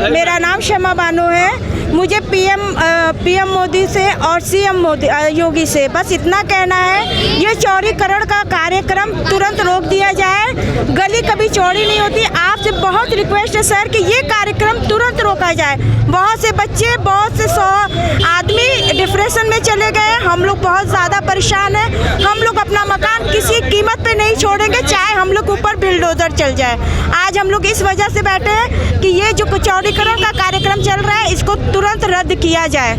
मेरा नाम शमा बानो है। मुझे पीएम मोदी से और सीएम योगी से बस इतना कहना है, ये चौड़ीकरण का कार्यक्रम तुरंत रोक दिया जाए। गली कभी चौड़ी नहीं होती। आपसे बहुत रिक्वेस्ट है सर कि ये कार्यक्रम तुरंत रोका जाए। बहुत से बच्चे, बहुत से 100 आदमी डिप्रेशन में चले गए। हम लोग बहुत ज़्यादा परेशान हैं। हम लोग अपना मकान किसी कीमत पे नहीं छोड़ेंगे, चाहे हम लोग ऊपर बिल्डोजर चल जाए। आज हम लोग इस वजह से बैठे हैं कि ये जो चौड़ीकरण का कार्यक्रम चल रहा है, इसको तुरंत रद्द किया जाए।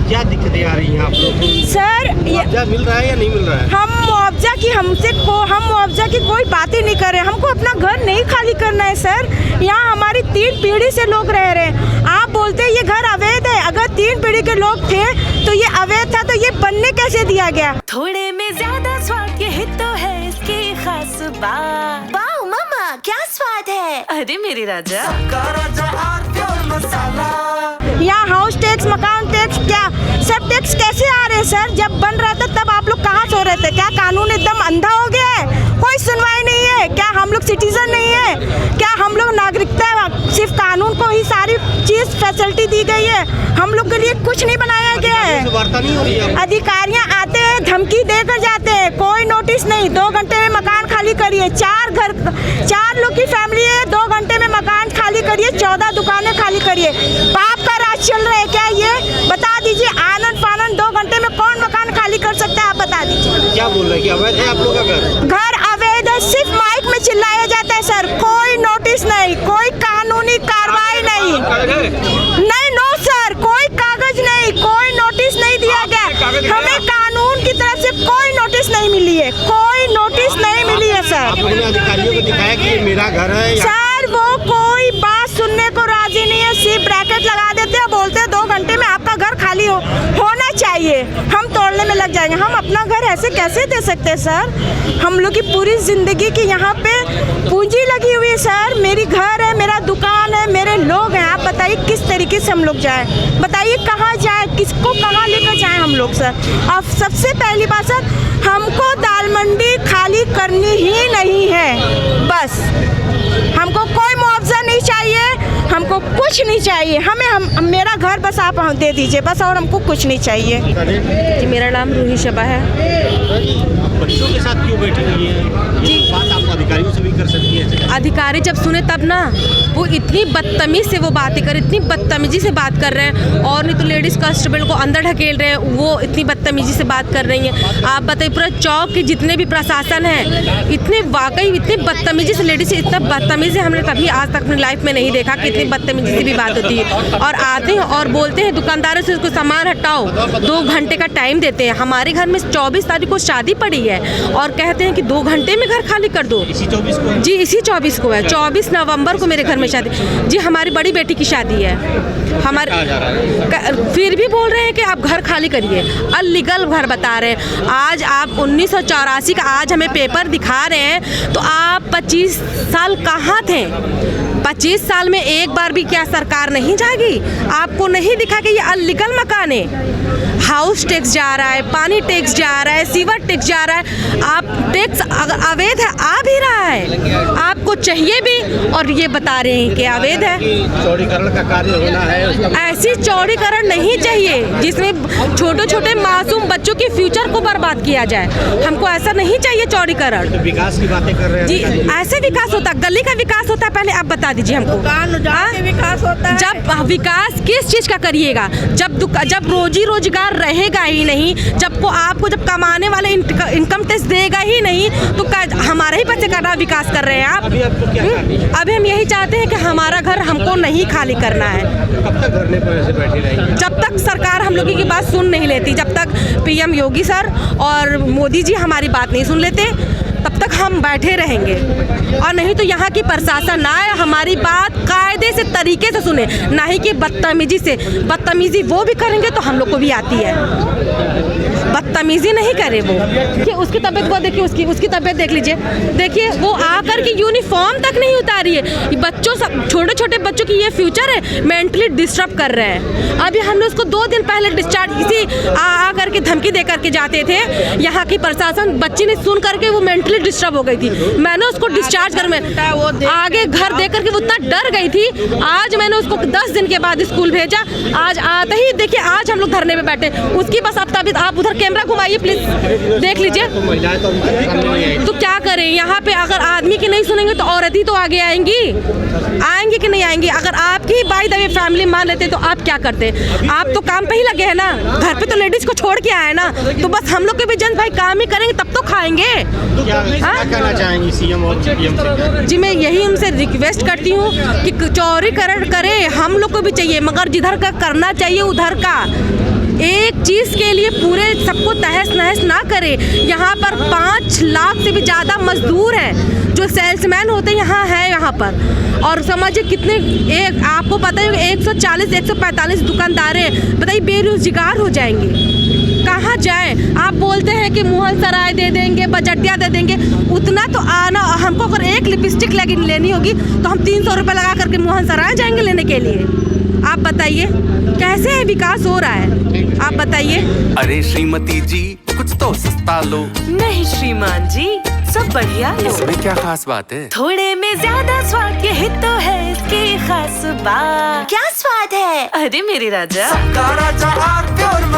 क्या दिक्कतें आ रही हैं आप लोग? सर, मुआवजा मिल रहा है या नहीं मिल रहा है? हम मुआवजा की कोई बात ही नहीं कर रहे। हमको अपना घर नहीं खाली करना है सर। यहाँ हमारी 3 पीढ़ी से लोग रह रहे हैं। आप बोलते हैं ये घर अवैध है। अगर 3 पीढ़ी के लोग थे तो ये अवैध था, तो ये बनने कैसे दिया गया? थोड़े में ज्यादा स्वाद यही तो है इसकी खास बात। वाओ मामा, क्या स्वाद है। अरे मेरे राजा, यहाँ हाउस टैक्स, मकान टैक्स, क्या सब टैक्स कैसे आ रहे हैं सर? जब बन रहा था तब आप लोग कहाँ सो रहे थे? क्या कानून एकदम अंधा हो गया है? कोई सुनवाई नहीं है क्या? हम लोग सिटीजन नहीं है क्या? हम लोग नागरिकता, सिर्फ कानून को ही सारी चीज फैसिलिटी दी गई है। हम लोग के लिए कुछ नहीं बनाया गया है। अधिकारियाँ आते हैं, धमकी देकर जाते हैं, कोई नोटिस नहीं। 2 घंटे में मकान खाली करिए। 4 लोग की फैमिली है, 2 घंटे में मकान खाली करिए, 14 दुकानें खाली करिए। बाप का राज चल रहा है क्या ये? बता दीजिए। आनंद फानंद 2 घंटे में कौन मकान खाली कर सकता है? आप बता दीजिए। क्या बोल रहे हैं कि अवैध है आप लोग का घर? घर अवैध है, सिर्फ माइक में चिल्लाया जाता है सर। कोई नोटिस नहीं, कोई कानूनी कार्रवाई नहीं। नहीं, नो सर, कोई कागज नहीं, कोई नोटिस नहीं दिया गया। हमें कानून की तरफ से कोई नोटिस नहीं मिली है, कोई नोटिस नहीं मिली है सर। आप लोगों ने अधिकारियों को दिखाया कि ये मेरा घर है? सर, वो कोई बात सुनने को राजी नहीं है। सिर्फ ब्रैकेट लगा देते हैं, बोलते हैं 2 घंटे में आपका घर खाली होना चाहिए। हम तोड़ने में लग जाएंगे। हम अपना घर ऐसे कैसे दे सकते हैं सर? हम लोग की पूरी जिंदगी की यहाँ पे पूंजी लगी हुई है सर। मेरी घर है, मेरा दुकान है, मेरे लोग हैं। आप बताइए किस तरीके से हम लोग जाएं? बताइए कहाँ जाए, किसको कहाँ लेकर जाएं हम लोग सर? अब सबसे पहली बात सर, हमको दाल मंडी खाली करनी ही नहीं है। बस हमको कोई मुआवजा नहीं चाहिए, हमको कुछ नहीं चाहिए। हमें मेरा घर बस आप दे दीजिए बस, और हमको कुछ नहीं चाहिए। जी, मेरा नाम रूही शबा है। बच्चों के साथ क्यों बैठी हुई है? जी, बात आप अधिकारियों से भी कर सकती है। अधिकारी जब सुने तब ना, वो इतनी बदतमीज से वो बातें कर, इतनी बदतमीजी से बात कर रहे हैं। और नहीं तो लेडीज़ कांस्टेबल को अंदर ढकेल रहे हैं, वो इतनी बदतमीजी से बात कर रही हैं। आप बताइए, पूरा चौक के जितने भी प्रशासन है, इतने वाकई इतनी बदतमीजी से, लेडीज़ से इतना बदतमीजी हमने कभी आज तक अपनी लाइफ में नहीं देखा कि इतनी बदतमीजी से भी बात होती है। और आते हैं और बोलते हैं दुकानदारों से उसको सामान हटाओ, 2 घंटे का टाइम देते हैं। हमारे घर में 24 तारीख को शादी पड़ी है और कहते हैं कि 2 घंटे में घर खाली कर दो। इसी 24 को? जी, इसी 24 को है। 24 नवंबर को मेरे घर में शादी। जी, हमारी बड़ी बेटी की शादी है। हमारे फिर भी बोल रहे हैं कि आप घर खाली करिए। अनलीगल घर बता रहे हैं। आज आप 1984 का आज हमें पेपर दिखा रहे हैं, तो आप 25 साल कहाँ थे? 25 साल में एक बार भी क्या सरकार नहीं जाएगी? आपको नहीं दिखा कि ये अनलीगल मकान है? हाउस टैक्स जा रहा है, पानी टैक्स जा रहा है, सीवर टैक्स जा रहा है। आप टैक्स अवैध है, आ भी रहा है। आपको चाहिए भी और ये बता रहे हैं कि अवैध है। चौड़ीकरण का कार्य होना है। ऐसी चौड़ीकरण नहीं चाहिए जिसमें छोटे छोटे मासूम बच्चों के फ्यूचर को बर्बाद किया जाए। हमको ऐसा नहीं चाहिए चौड़ीकरण। तो विकास की बातें कर रहे हैं जी, ऐसे विकास होता है, गली का विकास होता है। पहले आप बता दीजिए हमको, विकास होता है। जब विकास किस चीज का करिएगा? जब रोजी रोजगार रहेगा ही नहीं, आपको जब कमाने वाले इनकम टैक्स देगा ही नहीं, तो हमारे ही पैसे का विकास कर रहे हैं आप। अभी हम यही चाहते हैं कि हमारा घर हमको नहीं खाली करना है। कब तक धरने पर ऐसे बैठे रहेंगे? जब तक सरकार हम लोगों की बात सुन नहीं लेती, जब तक पीएम योगी सर और मोदी जी हमारी बात नहीं सुन लेते, तब तक हम बैठे रहेंगे। और नहीं तो यहाँ की प्रशासन आए, हमारी बात कायदे से, तरीके से सुने, ना ही कि बदतमीजी से। बदतमीजी वो भी करेंगे तो हम लोग को भी आती है, बदतमीजी नहीं करे वो। कि उसकी तबीयत को देखिए, उसकी तबीयत देख लीजिए। देखिए, वो आकर के यूनिफॉर्म तक नहीं उतारी है। बच्चों, सब छोटे छोटे बच्चों की ये फ्यूचर है, मेंटली डिस्टर्ब कर रहे हैं। अभी हमने उसको 2 दिन पहले डिस्चार्ज इसी आकर के धमकी दे करके जाते थे। यहाँ की प्रशासन बच्ची ने सुन करके वो मेंटली डिस्टर्ब डिस्टर्ब हो गई थी, मैंने उसको डिस्चार्ज कर, मैं आगे घर देख करके वो इतना डर गई थी। आज मैंने उसको 10 दिन के बाद स्कूल भेजा, आज आते ही देखिए आज हम लोग धरने में बैठे, उसकी बस अब तभी आप उधर कैमरा घुमाइए प्लीज, देख लीजिए। तो क्या करें, यहाँ पे अगर आदमी की नहीं सुनेंगे तो औरत ही तो आगे आएंगी कि नहीं आएंगी। अगर आपकी बाई द वे फैमिली मान लेते तो आप क्या करते? आप तो काम पे ही लगे हैं ना, घर पे तो लेडीज को छोड़ के आए ना, तो बस हम लोग के भी जन भाई काम ही करेंगे तब तो खाएंगे। क्या कहना चाहेंगी सीएम और पीएम से? जी मैं यही उनसे रिक्वेस्ट करती हूँ कि चौड़ीकरण करे, हम लोग को भी चाहिए, मगर जिधर का करना चाहिए उधर का, एक चीज़ के लिए पूरे सबको तहस नहस ना करे। यहाँ पर 5 लाख से भी ज़्यादा मजदूर हैं जो सेल्समैन होते हैं यहाँ पर, और समझिए कितने, एक आपको पता है 140-145 दुकानदार हैं, बताइए बेरोजगार हो जाएंगे, कहाँ जाएं? आप बोलते हैं कि मोहन सराय दे देंगे, बजटिया दे देंगे, उतना तो आना, हमको अगर एक लिपस्टिक लेनी होगी तो हम 300 रुपये लगा करके मोहन सराय जाएंगे लेने के लिए? आप बताइए कैसे है विकास हो रहा है, आप बताइए। अरे श्रीमती जी कुछ तो सस्ता लो। नहीं श्रीमान जी, सब बढ़िया लो। इसमें क्या खास बात है? थोड़े में ज्यादा स्वाद, यही तो है इसकी खास बात। क्या स्वाद है? अरे मेरे राजा, राजा आरती और